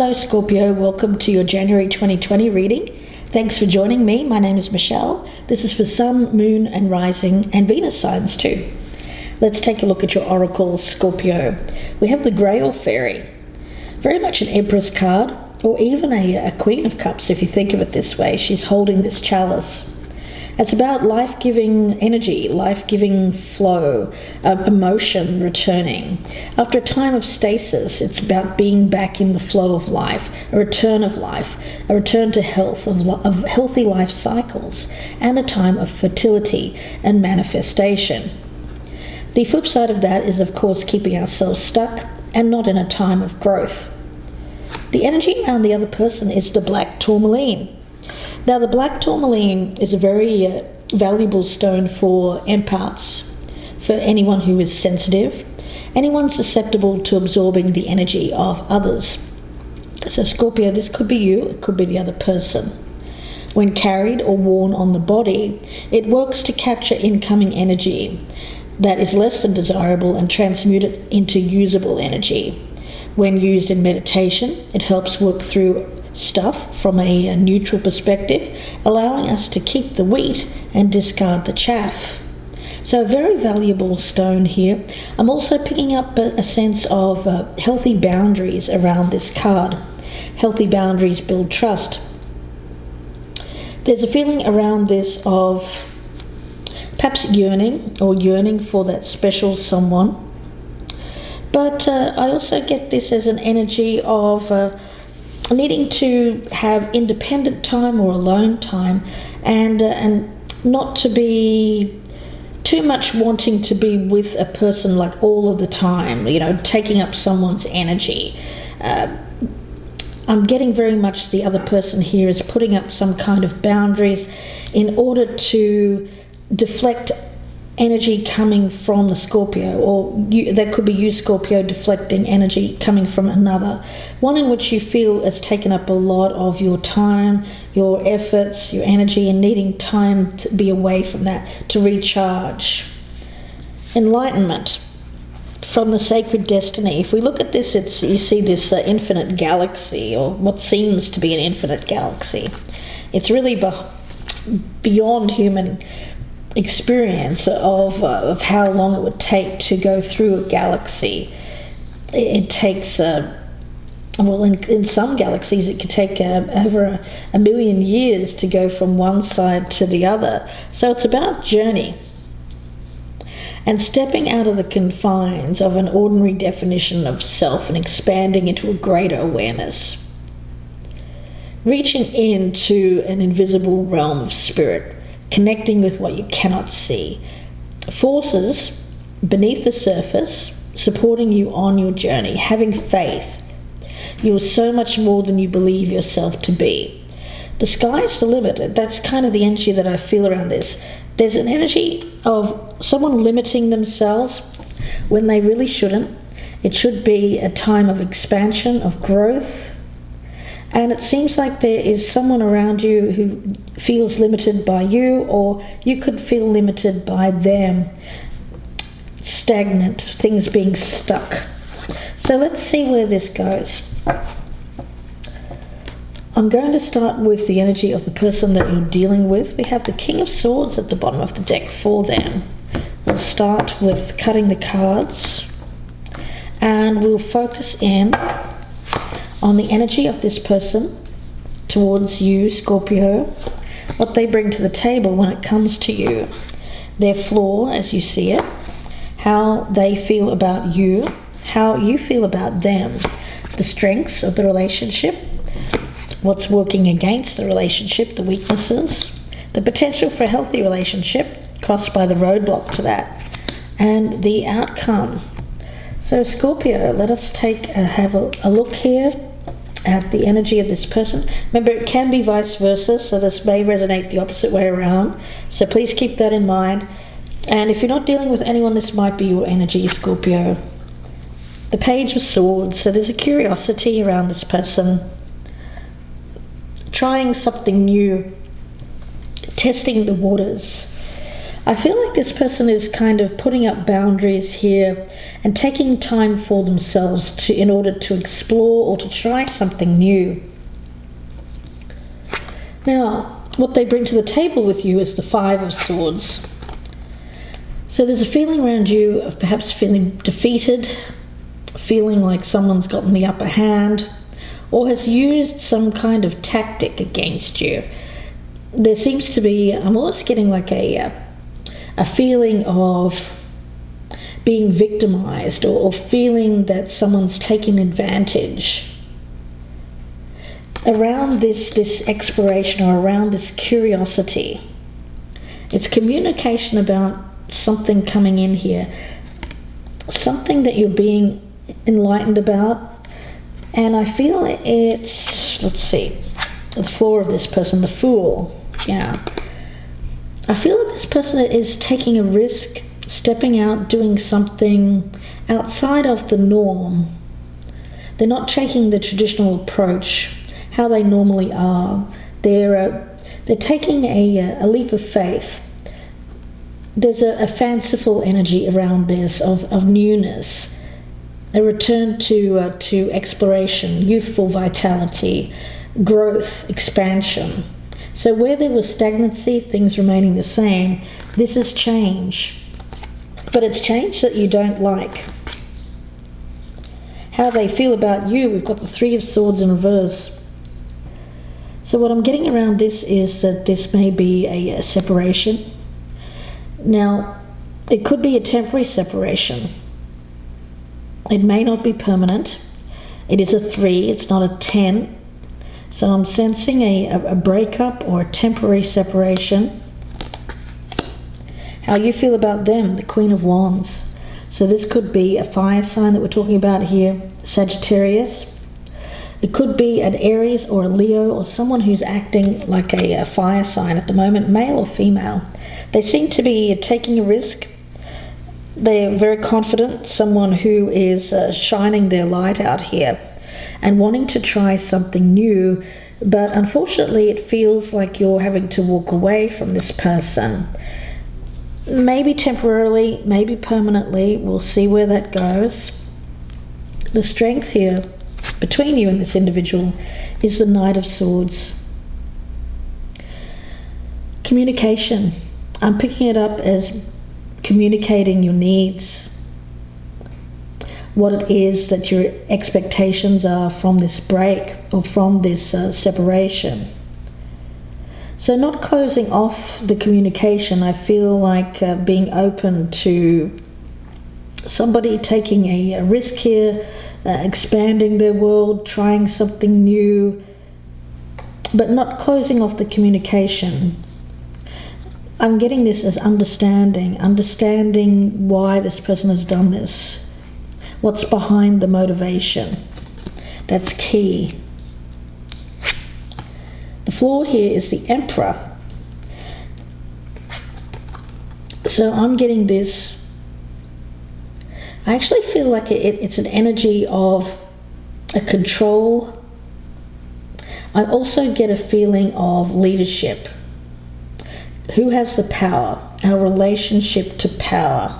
Hello Scorpio, welcome to your January 2020 reading. Thanks for joining me. My name is Michelle. This is for Sun, Moon and Rising and Venus signs too. Let's take a look at your oracle, Scorpio. We have the Grail Fairy. Very much an Empress card, or even a Queen of Cups if you think of it this way. She's holding this chalice. It's about life-giving energy, life-giving flow, emotion returning. After a time of stasis, it's about being back in the flow of life, a return to health, of healthy life cycles, and a time of fertility and manifestation. The flip side of that is, of course, keeping ourselves stuck and not in a time of growth. The energy around the other person is the black tourmaline. Now, the black tourmaline is a very valuable stone for empaths, for anyone who is sensitive, anyone susceptible to absorbing the energy of others. So, Scorpio, this could be you, it could be the other person. When carried or worn on the body, it works to capture incoming energy that is less than desirable and transmute it into usable energy. When used in meditation, it helps work through stuff from a neutral perspective, allowing us to keep the wheat and discard the chaff. So a very valuable stone here. I'm also picking up a sense of healthy boundaries around this card. Healthy boundaries build trust. There's a feeling around this of perhaps yearning for that special someone. But I also get this as an energy of needing to have independent time or alone time, and not to be too much wanting to be with a person like all of the time, taking up someone's energy. I'm getting very much the other person here is putting up some kind of boundaries in order to deflect energy coming from the Scorpio, or that could be you, Scorpio, deflecting energy coming from another. One in which you feel has taken up a lot of your time, your efforts, your energy, and needing time to be away from that, to recharge. Enlightenment from the sacred destiny. If we look at this, you see this infinite galaxy, or what seems to be an infinite galaxy. It's really beyond human experience of how long it would take to go through a galaxy. It takes in some galaxies it could take over a million years to go from one side to the other. So it's about journey and stepping out of the confines of an ordinary definition of self and expanding into a greater awareness, reaching into an invisible realm of spirit, connecting with what you cannot see. Forces beneath the surface, supporting you on your journey, having faith. You are so much more than you believe yourself to be. The sky's the limit. That's kind of the energy that I feel around this. There's an energy of someone limiting themselves when they really shouldn't. It should be a time of expansion, of growth. And it seems like there is someone around you who feels limited by you, or you could feel limited by them. Stagnant, things being stuck. So let's see where this goes. I'm going to start with the energy of the person that you're dealing with. We have the King of Swords at the bottom of the deck for them. We'll start with cutting the cards, and we'll focus in on the energy of this person towards you, Scorpio, what they bring to the table when it comes to you, their flaw as you see it, how they feel about you, how you feel about them, the strengths of the relationship, what's working against the relationship, the weaknesses, the potential for a healthy relationship, crossed by the roadblock to that, and the outcome. So Scorpio, let us have a look here at the energy of this person. Remember, it can be vice versa, so this may resonate the opposite way around. So please keep that in mind. And if you're not dealing with anyone, this might be your energy, Scorpio. The Page of Swords. So there's a curiosity around this person, trying something new, testing the waters. I feel like this person is kind of putting up boundaries here and taking time for themselves in order to explore or to try something new. Now, what they bring to the table with you is the Five of Swords. So there's a feeling around you of perhaps feeling defeated, feeling like someone's gotten the upper hand, or has used some kind of tactic against you. There seems to be, I'm almost getting like a feeling of being victimized or feeling that someone's taking advantage. Around this exploration or around this curiosity, it's communication about something coming in here, something that you're being enlightened about. And I feel it's, let's see, the floor of this person, the Fool. Yeah. I feel that this person is taking a risk, stepping out, doing something outside of the norm. They're not taking the traditional approach, how they normally are. They're taking a leap of faith. There's a fanciful energy around this of newness, a return to exploration, youthful vitality, growth, expansion. So where there was stagnancy, things remaining the same, this is change. But it's change that you don't like. How they feel about you, we've got the Three of Swords in reverse. So what I'm getting around this is that this may be a separation. Now, it could be a temporary separation. It may not be permanent. It is a 3, it's not a 10. So I'm sensing a breakup or a temporary separation. How you feel about them, the Queen of Wands. So this could be a fire sign that we're talking about here, Sagittarius. It could be an Aries or a Leo or someone who's acting like a fire sign at the moment, male or female. They seem to be taking a risk. They're very confident, someone who is shining their light out here and wanting to try something new, but unfortunately it feels like you're having to walk away from this person. Maybe temporarily, maybe permanently. We'll see where that goes. The strength here between you and this individual is the Knight of Swords. Communication. I'm picking it up as communicating your needs, what it is that your expectations are from this break or from this separation. So not closing off the communication. I feel like being open to somebody taking a risk here, expanding their world, trying something new, but not closing off the communication. I'm getting this as understanding why this person has done this. What's behind the motivation? That's key. The floor here is the Emperor. So I'm getting this. I actually feel like it's an energy of a control. I also get a feeling of leadership. Who has the power? Our relationship to power.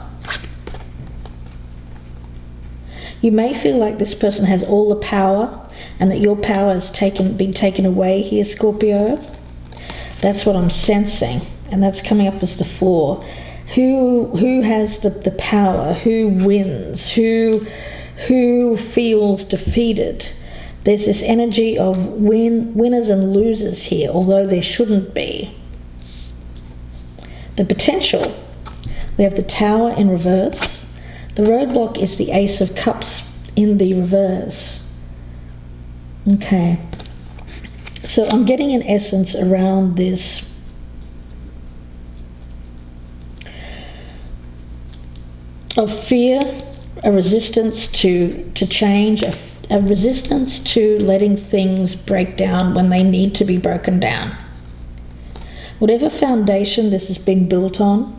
You may feel like this person has all the power and that your power has been taken away here, Scorpio. That's what I'm sensing, and that's coming up as the floor. Who has the power? Who wins? Who feels defeated? There's this energy of winners and losers here, although there shouldn't be. The potential. We have the Tower in reverse. The roadblock is the Ace of Cups in the reverse. Okay. So I'm getting an essence around this of fear, a resistance to change, a resistance to letting things break down when they need to be broken down. Whatever foundation this has been built on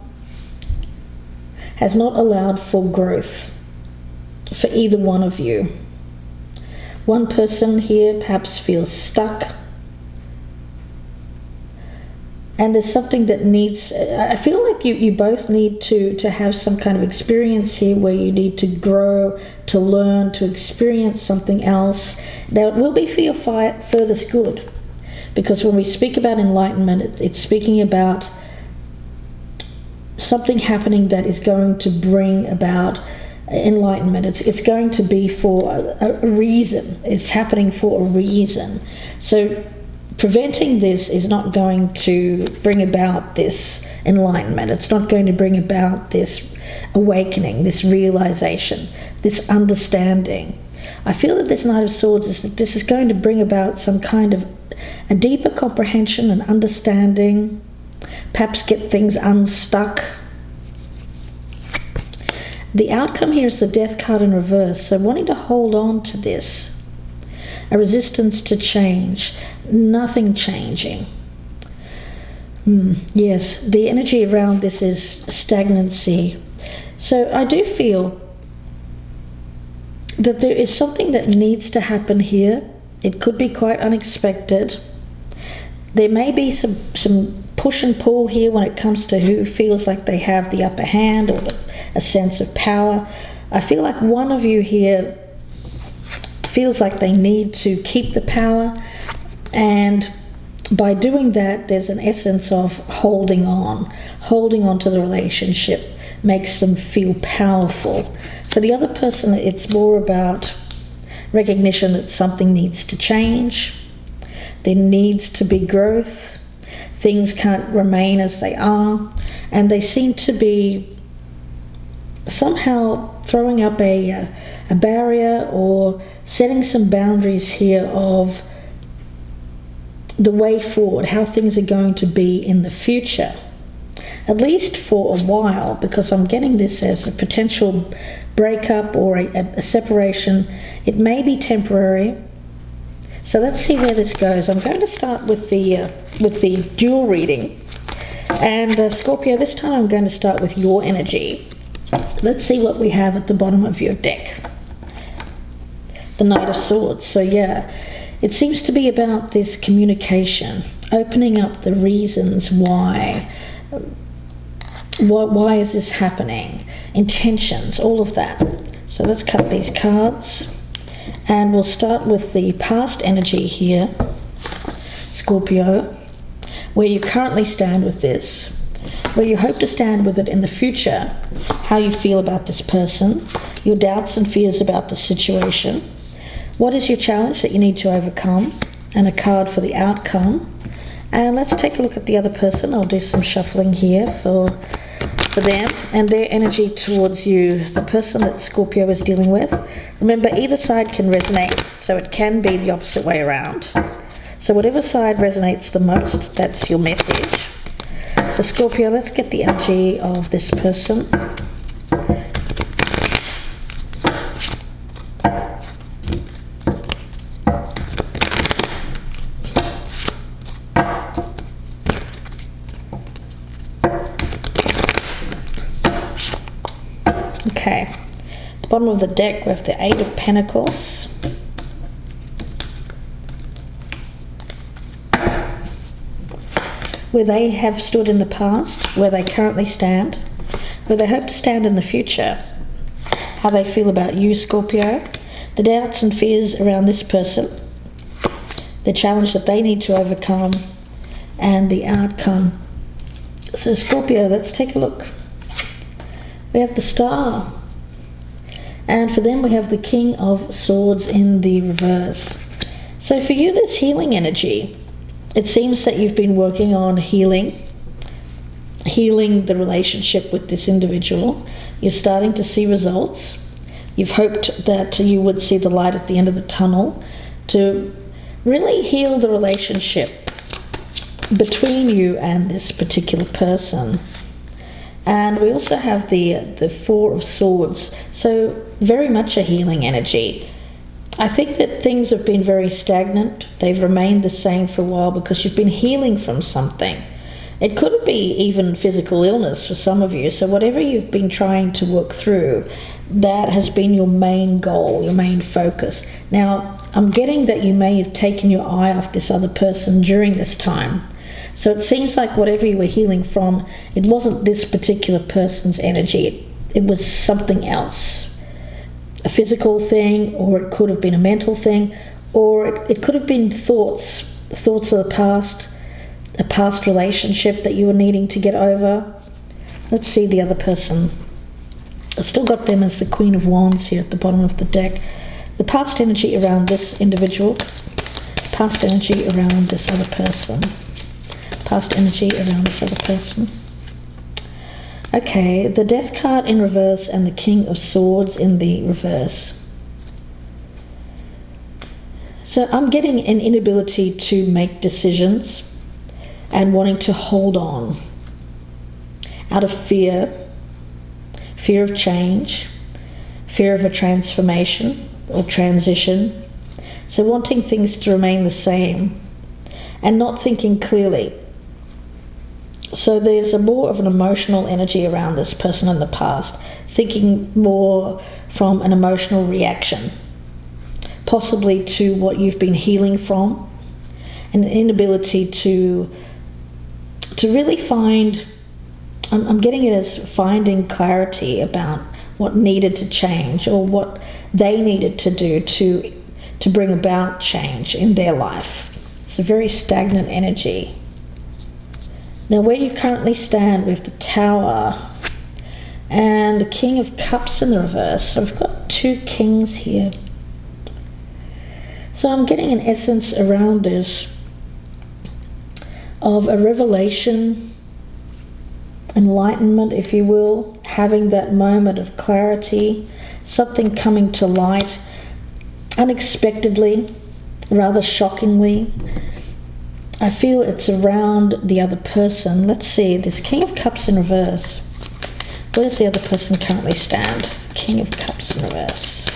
has not allowed for growth for either one of you. One person here perhaps feels stuck And there's something that needs, I feel like you both need to have some kind of experience here where you need to grow, to learn, to experience something else. Now, it will be for your furthest good, because when we speak about enlightenment, it's speaking about something happening that is going to bring about enlightenment. It's going to be for a reason. It's happening for a reason. So preventing this is not going to bring about this enlightenment. It's not going to bring about this awakening, this realization, this understanding. I feel that this Knight of Swords is that this is going to bring about some kind of a deeper comprehension and understanding, perhaps get things unstuck. The outcome here is the Death card in reverse, so wanting to hold on to this, a resistance to change, nothing changing. Yes, the energy around this is stagnancy. So I do feel that there is something that needs to happen here. It could be quite unexpected. There may be some push and pull here when it comes to who feels like they have the upper hand or a sense of power. I feel like one of you here feels like they need to keep the power, and by doing that there's an essence of holding on to the relationship makes them feel powerful. For the other person, it's more about recognition that something needs to change, there needs to be growth, things can't remain as they are, and they seem to be somehow throwing up a barrier or setting some boundaries here of the way forward, how things are going to be in the future, at least for a while, because I'm getting this as a potential breakup or a separation. It may be temporary. So let's see where this goes. I'm going to start with the dual reading, and Scorpio, this time I'm going to start with your energy. Let's see what we have at the bottom of your deck. The Knight of Swords. So yeah, it seems to be about this communication, opening up the reasons why is this happening, intentions, all of that. So let's cut these cards, and we'll start with the past energy here, Scorpio, where you currently stand with this, where you hope to stand with it in the future, how you feel about this person, your doubts and fears about the situation, what is your challenge that you need to overcome, and a card for the outcome. And let's take a look at the other person. I'll do some shuffling here for them and their energy towards you, the person that Scorpio is dealing with. Remember, either side can resonate, so it can be the opposite way around. So whatever side resonates the most, that's your message. So Scorpio, let's get the energy of this person. Okay, at the bottom of the deck we have the Eight of Pentacles, where they have stood in the past, where they currently stand, where they hope to stand in the future, how they feel about you, Scorpio, the doubts and fears around this person, the challenge that they need to overcome, and the outcome. So Scorpio, let's take a look. We have the Star, and for them we have the King of Swords in the reverse. So for you, there's healing energy. It seems that you've been working on healing the relationship with this individual. You're starting to see results. You've hoped that you would see the light at the end of the tunnel to really heal the relationship between you and this particular person. And we also have the Four of Swords, so very much a healing energy. I think that things have been very stagnant. They've remained the same for a while because you've been healing from something. It could be even physical illness for some of you. So whatever you've been trying to work through, that has been your main goal, your main focus. Now, I'm getting that you may have taken your eye off this other person during this time. So it seems like whatever you were healing from, it wasn't this particular person's energy. It was something else. A physical thing, or it could have been a mental thing, or it could have been thoughts of the past, a past relationship that you were needing to get over. Let's see the other person. I've still got them as the Queen of Wands here at the bottom of the deck. The past energy around this individual, past energy around this other person, past energy around this other person. Okay, the Death card in reverse and the King of Swords in the reverse. So I'm getting an inability to make decisions and wanting to hold on out of fear of change, fear of a transformation or transition. So wanting things to remain the same and not thinking clearly. So there's more of an emotional energy around this person in the past, thinking more from an emotional reaction, possibly to what you've been healing from, and an inability to really find, I'm getting it as finding clarity about what needed to change or what they needed to do to bring about change in their life. It's a very stagnant energy. Now where you currently stand with the Tower and the King of Cups in the reverse, so I've got two kings here. So I'm getting an essence around this of a revelation, enlightenment, if you will, having that moment of clarity, something coming to light unexpectedly, rather shockingly. I feel it's around the other person. Let's see, this King of Cups in reverse. Where does the other person currently stand? King of Cups in reverse.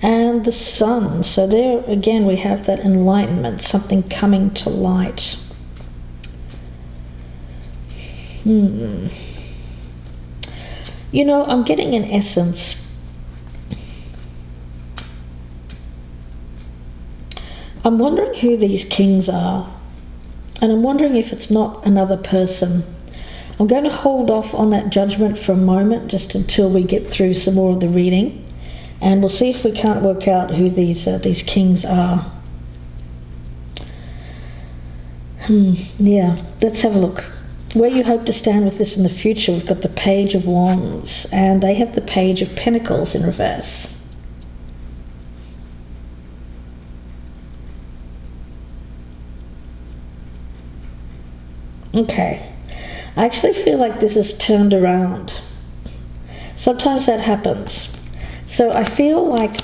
And the Sun. So there again we have that enlightenment, something coming to light. You know, I'm getting an essence. I'm wondering who these kings are, and I'm wondering if it's not another person. I'm going to hold off on that judgment for a moment, just until we get through some more of the reading, and we'll see if we can't work out who these kings are. Yeah, let's have a look. Where you hope to stand with this in the future, we've got the Page of Wands, and they have the Page of Pentacles in reverse. Okay, I actually feel like this is turned around. Sometimes that happens. So I feel like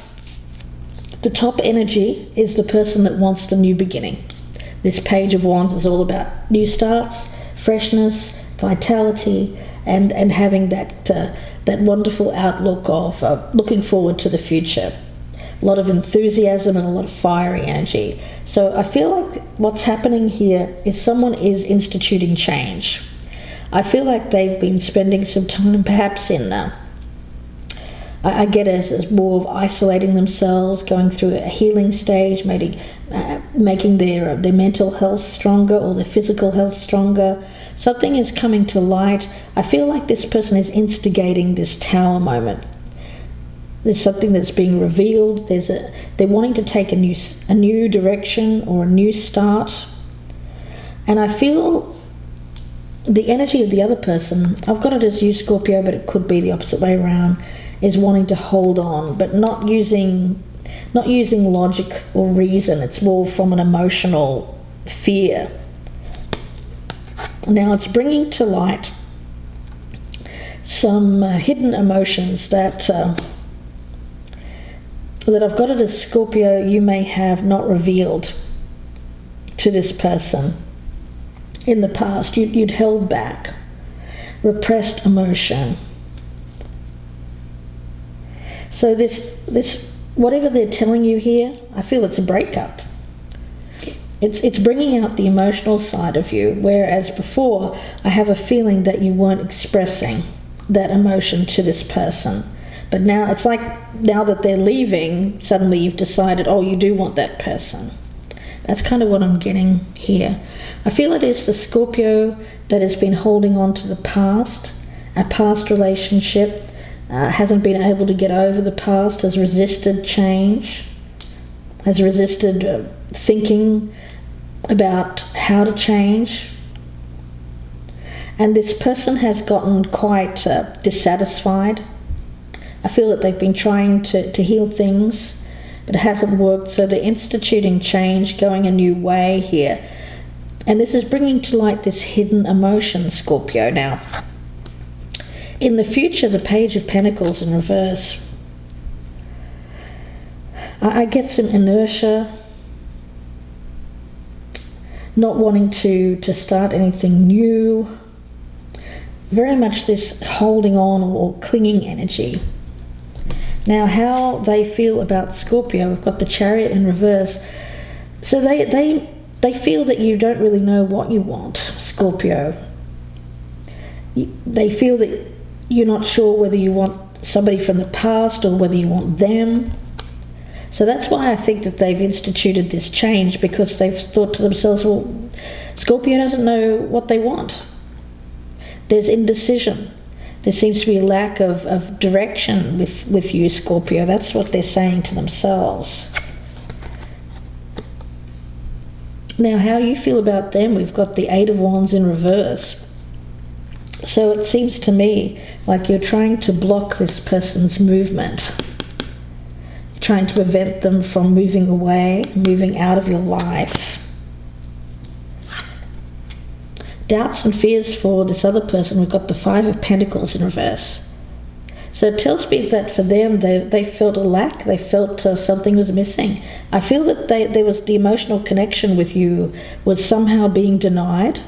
the top energy is the person that wants the new beginning. This Page of Wands is all about new starts, freshness, vitality, and having that wonderful outlook of looking forward to the future. A lot of enthusiasm and a lot of fiery energy. So I feel like what's happening here is someone is instituting change. I feel like they've been spending some time perhaps in, I get it as more of isolating themselves, going through a healing stage, maybe making their mental health stronger or their physical health stronger. Something is coming to light. I feel like this person is instigating this Tower moment. There's something that's being revealed. They're wanting to take a new direction or a new start. And I feel the energy of the other person, I've got it as you, Scorpio, but it could be the opposite way around, is wanting to hold on, but not using logic or reason. It's more from an emotional fear. Now it's bringing to light some hidden emotions that I've got it as Scorpio, you may have not revealed to this person in the past. You'd held back, repressed emotion. So this whatever they're telling you here, I feel it's a breakup. It's bringing out the emotional side of you, whereas before I have a feeling that you weren't expressing that emotion to this person. But now it's like, now that they're leaving, suddenly you've decided, oh, you do want that person. That's kind of what I'm getting here. I feel it is the Scorpio that has been holding on to the past, a past relationship, hasn't been able to get over the past, has resisted change, has resisted thinking about how to change. And this person has gotten quite dissatisfied. I feel that they've been trying to heal things, but it hasn't worked, so they're instituting change, going a new way here. And this is bringing to light this hidden emotion, Scorpio. Now, in the future, the Page of Pentacles in reverse, I get some inertia, not wanting to start anything new, very much this holding on or clinging energy. Now, how they feel about Scorpio, we've got the Chariot in reverse. So they feel that you don't really know what you want, Scorpio. They feel that you're not sure whether you want somebody from the past or whether you want them. So that's why I think that they've instituted this change, because they've thought to themselves, well, Scorpio doesn't know what they want. There's indecision. There seems to be a lack of direction with you, Scorpio. That's what they're saying to themselves. Now, how you feel about them, we've got the Eight of Wands in reverse. So it seems to me like you're trying to block this person's movement. You're trying to prevent them from moving away, moving out of your life. Doubts and fears for this other person, we've got the Five of Pentacles in reverse. So it tells me that for them, they felt a lack, they felt something was missing. I feel that there was the emotional connection with you was somehow being denied.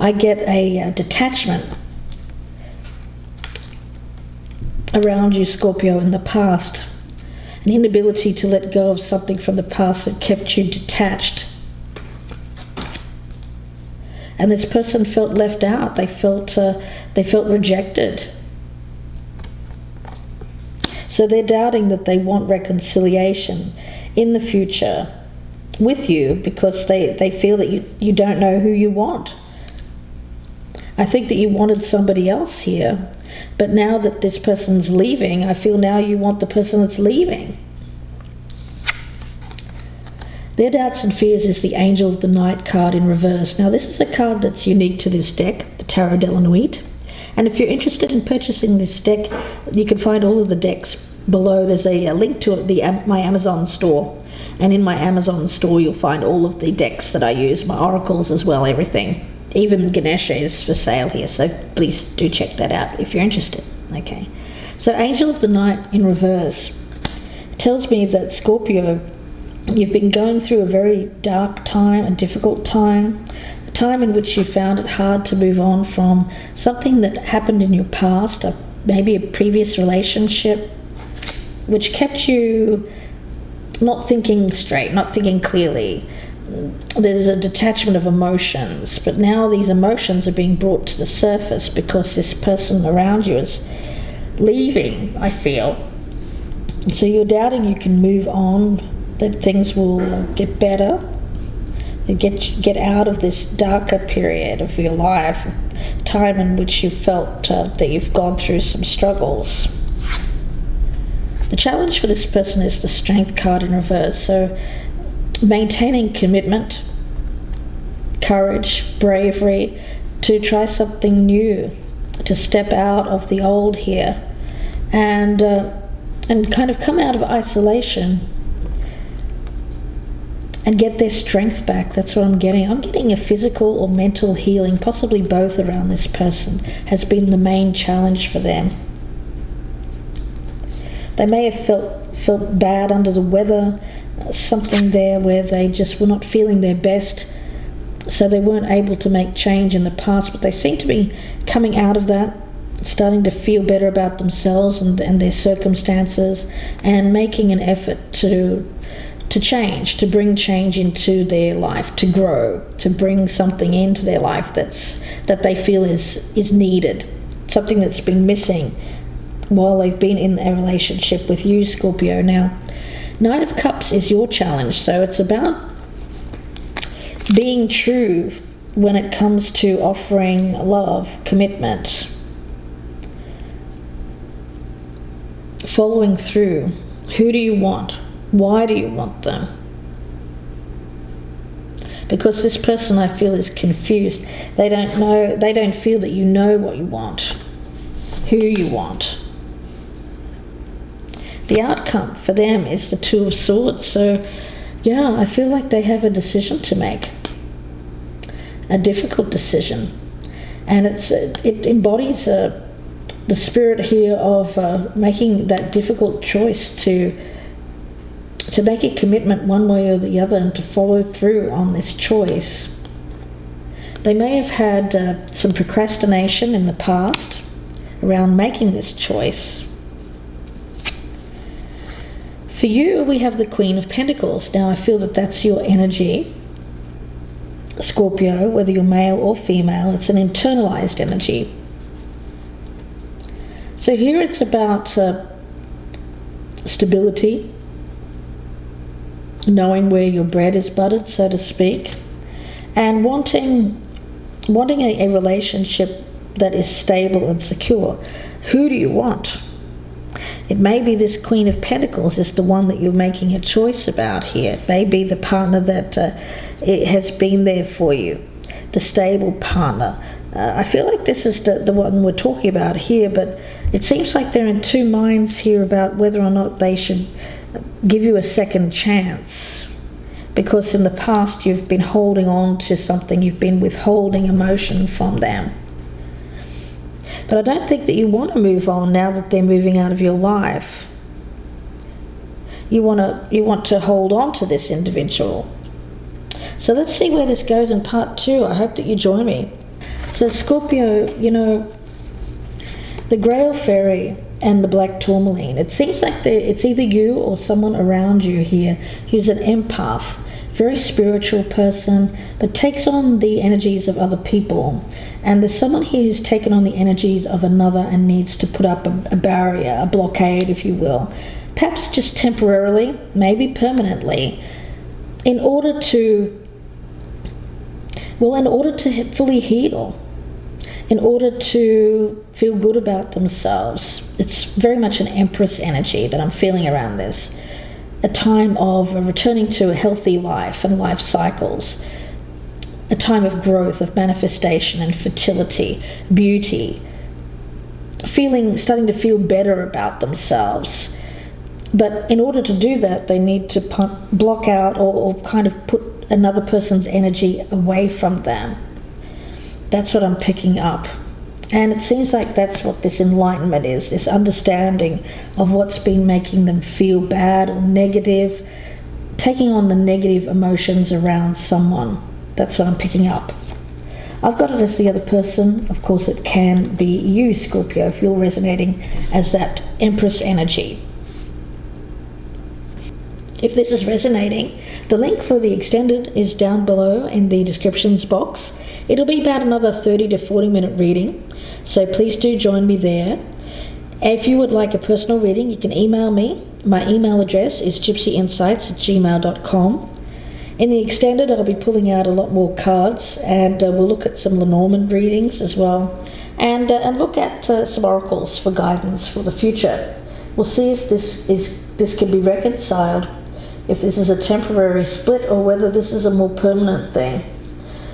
I get a detachment around you, Scorpio, in the past. An inability to let go of something from the past that kept you detached. And this person felt left out. They felt rejected. So they're doubting that they want reconciliation in the future with you, because they feel that you don't know who you want. I think that you wanted somebody else here, but now that this person's leaving, I feel now you want the person that's leaving. Their doubts and fears is the Angel of the Night card in reverse. Now, this is a card that's unique to this deck, the Tarot de la Nuit. And if you're interested in purchasing this deck, you can find all of the decks below. There's a link to my Amazon store. And in my Amazon store, you'll find all of the decks that I use, my oracles as well, everything. Even Ganesha is for sale here, so please do check that out if you're interested. Okay. So Angel of the Night in reverse tells me that Scorpio, you've been going through a very dark time, a difficult time, a time in which you found it hard to move on from something that happened in your past, maybe a previous relationship, which kept you not thinking straight, not thinking clearly. There's a detachment of emotions, but now these emotions are being brought to the surface because this person around you is leaving, I feel. So you're doubting you can move on, that things will get better, get out of this darker period of your life, time in which you felt that you've gone through some struggles. The challenge for this person is the Strength card in reverse. So maintaining commitment, courage, bravery to try something new, to step out of the old here, and kind of come out of isolation and get their strength back. That's what I'm getting. I'm getting a physical or mental healing, possibly both, around this person has been the main challenge for them. They may have felt bad, under the weather, something there where they just were not feeling their best, so they weren't able to make change in the past, but they seem to be coming out of that, starting to feel better about themselves and their circumstances, and making an effort to change, to bring change into their life, to grow, to bring something into their life that they feel is needed, something that's been missing while they've been in a relationship with you, Scorpio. Now, Knight of Cups is your challenge, so it's about being true when it comes to offering love, commitment, following through. Who do you want? Why do you want them? Because this person, I feel, is confused. They don't feel that you know what you want, who you want. The outcome for them is the Two of Swords. So, yeah, I feel like they have a decision to make, a difficult decision. And it embodies the spirit here of making that difficult choice to make a commitment one way or the other and to follow through on this choice. They may have had some procrastination in the past around making this choice. For you, we have the Queen of Pentacles. Now, I feel that that's your energy, Scorpio, whether you're male or female. It's an internalized energy. So here it's about stability, knowing where your bread is buttered, so to speak, and wanting a relationship that is stable and secure. Who do you want? It may be this Queen of Pentacles is the one that you're making a choice about here. It may be the partner that it has been there for you, the stable partner. I feel like this is the one we're talking about here, but it seems like they're in two minds here about whether or not they should give you a second chance, because in the past you've been holding on to something, you've been withholding emotion from them. But I don't think that you want to move on now that they're moving out of your life. You want to hold on to this individual. So let's see where this goes in part 2. I hope that you join me. So Scorpio, the Grail Fairy and the Black Tourmaline, it seems like it's either you or someone around you here who's an empath, very spiritual person, but takes on the energies of other people. And there's someone here who's taken on the energies of another and needs to put up a barrier, a blockade, if you will. Perhaps just temporarily, maybe permanently, in order to fully heal, in order to feel good about themselves. It's very much an Empress energy that I'm feeling around this. A time of returning to a healthy life and life cycles. A time of growth, of manifestation and fertility, beauty. Starting to feel better about themselves. But in order to do that, they need to block out or kind of put another person's energy away from them. That's what I'm picking up. And it seems like that's what this enlightenment is, this understanding of what's been making them feel bad or negative, taking on the negative emotions around someone. That's what I'm picking up. I've got it as the other person. Of course, it can be you, Scorpio, if you're resonating as that Empress energy. If this is resonating, the link for the extended is down below in the descriptions box. It'll be about another 30 to 40 minute reading, so please do join me there. If you would like a personal reading, you can email me. My email address is gypsyinsights@gmail.com. In the extended, I'll be pulling out a lot more cards, and we'll look at some Lenormand readings as well, and look at some oracles for guidance for the future. We'll see if this can be reconciled, if this is a temporary split or whether this is a more permanent thing.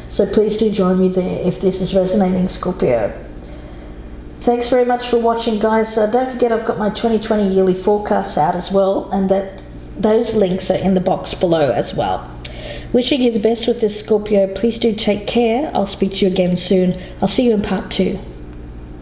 So please do join me there if this is resonating, Scorpio. Thanks very much for watching, guys. Don't forget I've got my 2020 yearly forecasts out as well, and those links are in the box below as well. Wishing you the best with this, Scorpio. Please do take care. I'll speak to you again soon. I'll see you in part 2.